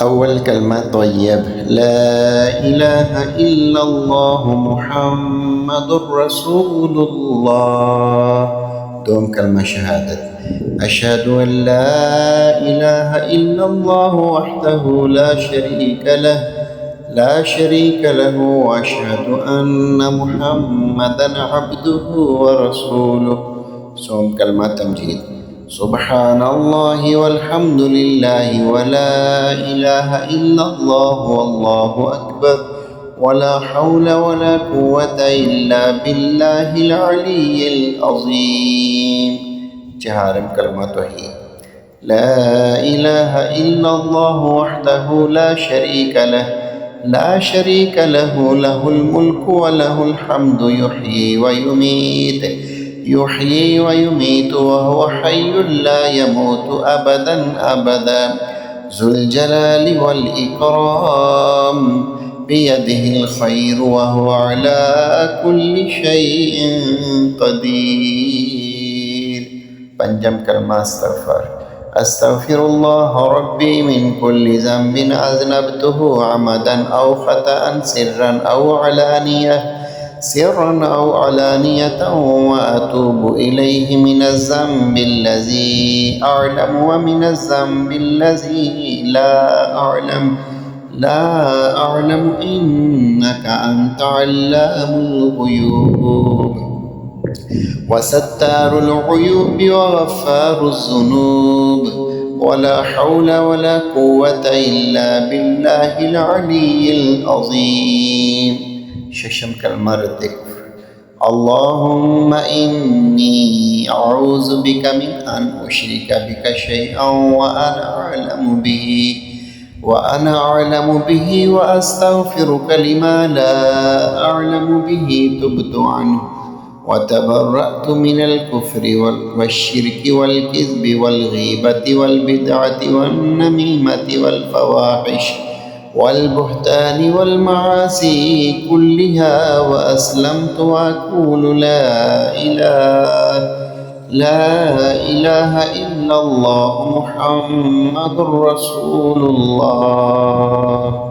أول كلمة طيب لا إله إلا الله محمد رسول الله. دوم كلمة شهادة أشهد أن لا إله إلا الله وحده لا شريك له وأشهد أن محمدا عبده ورسوله. سوم كلمة تمجيد سبحان الله والحمد لله ولا إله إلا الله والله أكبر ولا حول ولا قوة إلا بالله العلي العظيم. جهارم كلمة توحيد لا إله إلا الله وحده لا شريك له له الملك وله الحمد يحيي ويميت وهو حي لا يموت أبدا ذو الجلال والإكرام بيده الخير وهو على كل شيء قدير. पंजम कलमा أستغفر الله ربي من كل ذنب أذنبته عمدا أو خطأ سرا أو علانية وأتوب إليه من الذنب الذي أعلم ومن الذنب الذي لا أعلم إنك أنت علام الغيوب وستار العيوب وغفار الذنوب ولا حول ولا قوة إلا بالله العلي العظيم. ششم كلمة الذكر اللهم إني أعوذ بك من أن أشرك بك شيئا وأنا أعلم به وأستغفرك لما لا أعلم به تبت عنه وتبرأت من الكفر والشرك والكذب والغيبة والبدعة والنميمة والفواحش والبهتان والمعاصي كلها وأسلمت وأقول لا إله إلا الله محمد رسول الله.